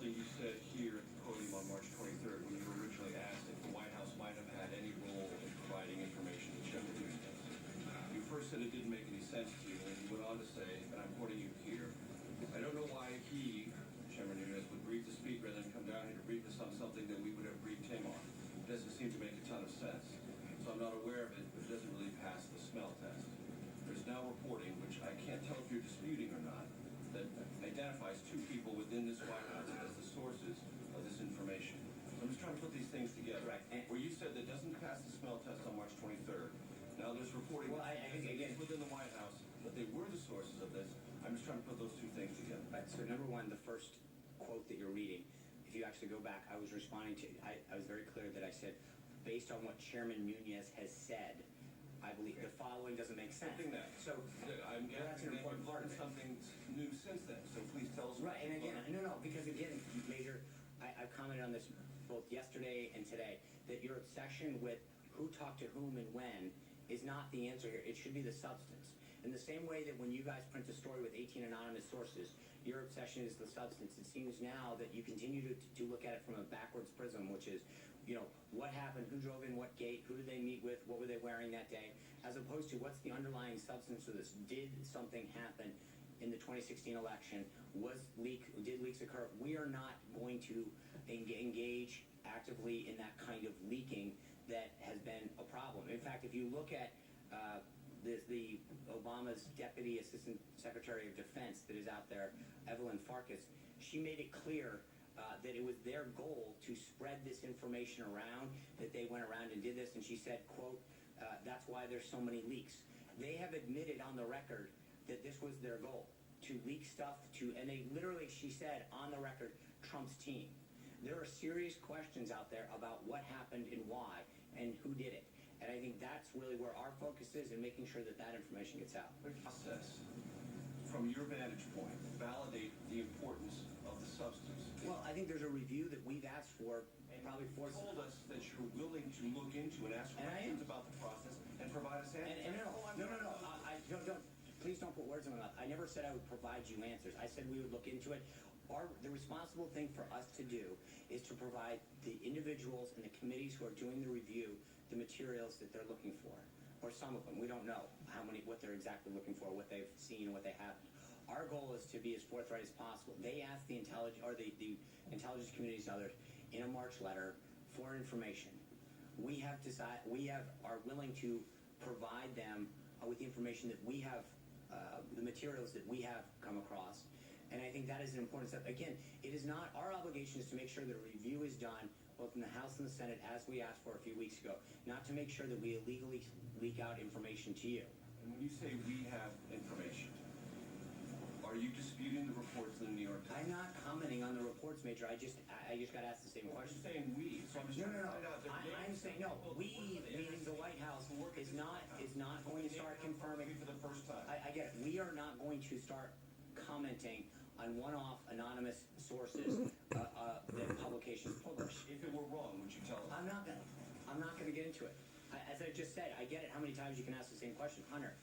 something you said here at the podium on March 23rd when you were originally asked if the White House might have had any role in providing information to Chairman Nunes. You first said it didn't make any sense to you, and you went on to say, and I'm quoting you here, I don't know why he, Chairman Nunes, would brief the speaker and then come down here to brief us on something that we would have briefed him on. It doesn't seem to make a ton of sense. So I'm not aware of it, but it doesn't really pass the smell test. There's now reporting, which I can't tell if you're disputing or not, that identifies two people within this White House as the sources of this information. So I'm just trying to put these things together. Right. Where you said that doesn't pass the smell test on March 23rd. Now there's reporting I think, again, within the White House that they were the sources of this. I'm just trying to put those two things together. Right. So number one, the first quote that you're reading, if you actually go back, I was responding to, I was very clear that I said, based on what Chairman Nunes has said, I believe the following doesn't make sense. So I'm that's guessing that an important you've part learned of it. something new since then. So please tell us. Right, and again, no, because again, Major, I've commented on this both yesterday and today, that your obsession with who talked to whom and when is not the answer here. It should be the substance. In the same way that when you guys print a story with 18 anonymous sources, your obsession is the substance. It seems now that you continue to look at it from a backwards prism, which is, you know, what happened, who drove in what gate, who did they meet with, what were they wearing that day, as opposed to what's the underlying substance of this. Did something happen in the 2016 election? Did leaks occur? We are not going to engage actively in that kind of leaking that has been a problem. In fact, if you look at the Obama's Deputy Assistant Secretary of Defense that is out there, Evelyn Farkas, she made it clear that it was their goal to spread this information around, that they went around and did this, and she said, quote, that's why there's so many leaks. They have admitted on the record that this was their goal, to leak stuff and they literally, she said on the record, Trump's team. There are serious questions out there about what happened and why and who did it. And I think that's really where our focus is in making sure that that information gets out. The process, from your vantage point, validate the importance of the substance. Well, I think there's a review that we've asked for probably You told us that you're willing to look into and ask questions about the process and provide us answers. No. Don't. Please don't put words in my mouth. I never said I would provide you answers. I said we would look into it. The responsible thing for us to do is to provide the individuals and the committees who are doing the review the materials that they're looking for, or some of them. We don't know what they're exactly looking for, what they've seen, and what they haven't. Our goal is to be as forthright as possible. They asked the intelligence intelligence communities and others in a March letter for information. We are willing to provide them with the information that we have, the materials that we have come across. And I think that is an important step. Again, it is not, our obligation is to make sure that a review is done both in the House and the Senate as we asked for a few weeks ago, not to make sure that we illegally leak out information to you. And when you say we have information, are you disputing the reports in the New York Times? I'm not commenting on the reports, Major. I just got asked the same question. You're saying we, so I'm just trying to find out. I'm saying no. We, meaning the White House, is not going to start confirming for the first time. I get it. We are not going to start commenting on one-off anonymous sources that publications publish. If it were wrong, would you tell us? I'm not gonna get into it. As I just said, I get it how many times you can ask the same question. Hunter,